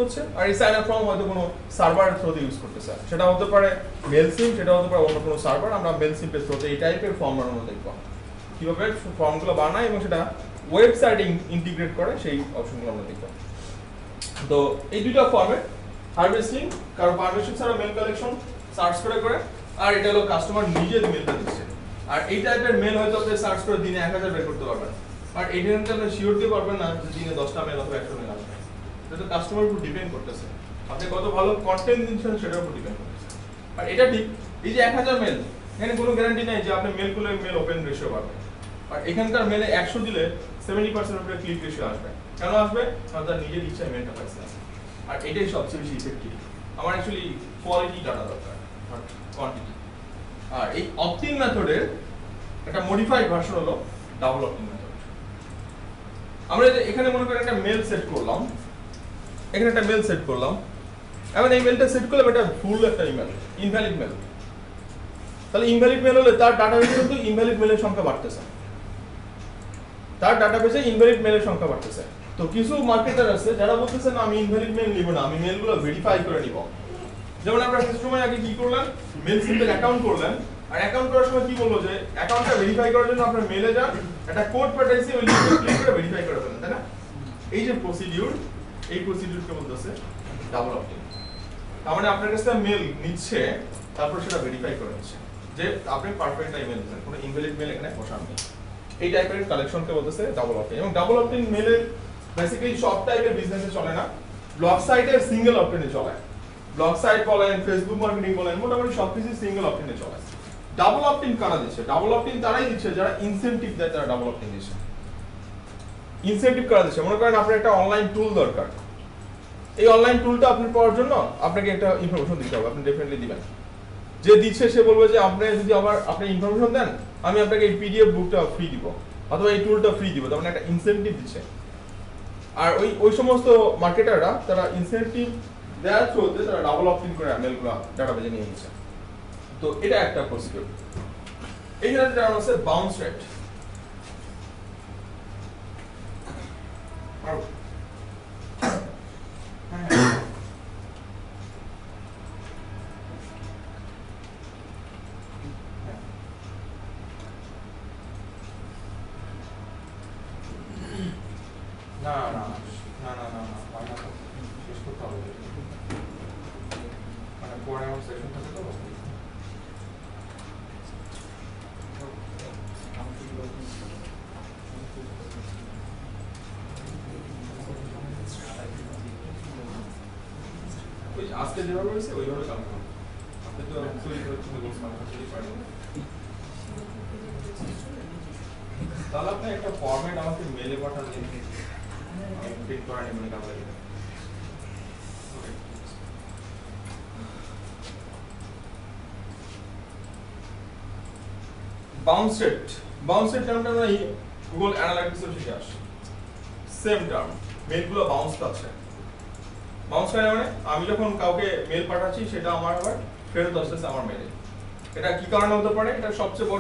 হচ্ছে, আর এই sign up form হয়তো কোনো সার্ভারের থ্রুতে ইউজ করতেছে, সেটা হতে পারে মেল সিম, সেটা হতে পারে অন্য কোনো সার্ভার। আমরা মেল সিমের থ্রুতে এই টাইপের ফর্ম বানানো দেখবো, কিভাবে ফর্মগুলো বানায় এবং সেটা ওয়েবসাইটে ইন্টিগ্রেট করে, সেই অপশনগুলো আমরা দেখবো। তো এই দুইটা ফর্মে হারভেস্টিং, কারণ পারমিশন ছাড়া মেল কালেকশন সার্চ করে, আর এটা হলো কাস্টমার নিজে মেলটা দিচ্ছে। আর এই টাইপের মেল হয়তো আপনি সার্চ করে দিনে 1000 বের করতে পারবেন, আর এটা কিন্তু আপনি শিওর দিতে পারবেন না যে দিনে 10টা মেল অথবা 100 মেল আসবে। এটা তো কাস্টমারের উপর ডিপেন্ড করতেছে, আপনি কত ভালো কন্টেন্ট দিচ্ছেন সেটার উপর ডিপেন্ড করতেছে। আর এটা ঠিক, এই যে 1000 মেল, এখানে কোনো গ্যারান্টি নেই যে আপনি মেল খুলে মেল ওপেন রেশিও পাবেন। আর এখানকার মেলে 100 দিলে 70% উপরে ক্লিক রেশিও আসবে। কেন আসবে? কারণ তার নিজের ইচ্ছায় মেলটা পাইছে। আর এটাই সবচেয়ে বেশি ইফেক্টিভ। আমার অ্যাকচুয়ালি কোয়ালিটি ডাটা দরকার, আর কোয়ান্টিটি। আর এই অপটিন মেথডের একটা মডিফাইড ভার্সন হলো ডাবল অপটিন মেথড। আমরা এখানে মনে করেন একটা মেল সেট করলাম, এখানে একটা মেল সেট করলাম, এখন এই মেলটা সেট করলাম, এটা ভুল একটা ইমেল, ইনভ্যালিড মেল। তাহলে ইনভ্যালিড মেল হলে তার ডাটাবেসে কিন্তু ইনভ্যালিড মেলের সংখ্যা বাড়তেছে, তার ডাটাবেসে ইনভ্যালিড মেলের সংখ্যা বাড়তেছে। তো কিছু মার্কেটার আছে যারা বলতেছে না, আমি ইনভ্যালিড মেল নিব না, আমি মেলগুলো ভেরিফাই করে নিব। যেমন আপনারা কিছু সময় আগে কি করলেন, মেল সিম্পল অ্যাকাউন্ট করলেন, আর অ্যাকাউন্ট করার সময় কি বললো যে অ্যাকাউন্টটা ভেরিফাই করার জন্য আপনার মেলে যান, একটা কোড পাঠাইছি, ওই লিংকে ক্লিক করে ভেরিফাই করে ফেলেন, তাই না? এই যে প্রসিডিউর, এই প্রসিডিউরকে বলতেছে ডাবল অপটিং। তার মানে আপনার কাছে মেল নিচ্ছে, তারপর সেটা ভেরিফাই করে নিচ্ছে যে আপনি পারফেক্ট ইমেল দিচ্ছেন, কোনো ইনভ্যালিড মেল এখানে বসান নেই। এই টাইপের কালেকশনকে বলতেছে ডাবল অপটিং। এবং ডাবল অপটিং মেলের বেসিক্যালি সব টাইপের বিজনেসে চলে না, ব্লগ সাইটের সিঙ্গেল অপটিনে চলে। ব্লগ সাইট বলেন, ফেসবুক মার্কেটিং বলেন, মোটামুটি সবকিছু সিঙ্গেল অপটিনে চলে। ডাবল অপটিন কারা দিচ্ছে? ডাবল অপটিন তারাই দিচ্ছে যারা ইনসেনটিভ দেয়, তারা ডাবল অপটিন দিচ্ছে। ইনসেনটিভ কারা দিচ্ছে? মনে করেন আপনার একটা অনলাইন টুল দরকার, এই অনলাইন টুলটা আপনি পাওয়ার জন্য আপনাকে একটা ইনফরমেশন দিতে হবে, আপনি ডেফিনেটলি দিবেন। যে দিচ্ছে সে বলবে যে আপনি যদি আপনি ইনফরমেশন দেন, আমি আপনাকে এই পিডিএফ বুকটা ফ্রি দিব অথবা এই টুলটা ফ্রি দিব, তার মানে একটা ইনসেনটিভ দিচ্ছে। আর ওই সমস্ত মার্কেটাররা তারা ইনসেনটিভ দেওয়ার থ্রুতে তারা ডাবল অপটিন করে মেলগুলো ডাটাবেজে নিয়ে নিচ্ছে। তো এটা একটা প্রসিডিউর। এইখানে যেটা আছে বাউন্স রেট। না না না না না না হয় না, শেষ করতে হবে, মানে পরে আমার সেশন থাকে তো। ওই আজকে যেভাবে হয়েছে ওইভাবে কাম করো, আপনি তো তৈরি করে তুমি বলছেন আমরা তৈরি পারি না। তাহলে আপনি একটা ফরম্যাট আমাকে মেলে পাঠান, আমি প্রিন্ট করা নিয়ে মনে কাজ লাগে। বাউন্স রেট টার্মটা আমরা গুগল অ্যানালাইটিক্সে শিখে আসি। সেম টার্ম, মেলগুলো বাউন্স পাচ্ছে। বাউন্স মানে আমি যখন কাউকে মেল পাঠাচ্ছি সেটা আমার আবার ফেরত আসতেছে আমার মেলে। এটা কি কারণে হতে পারে? এটা সবচেয়ে বড়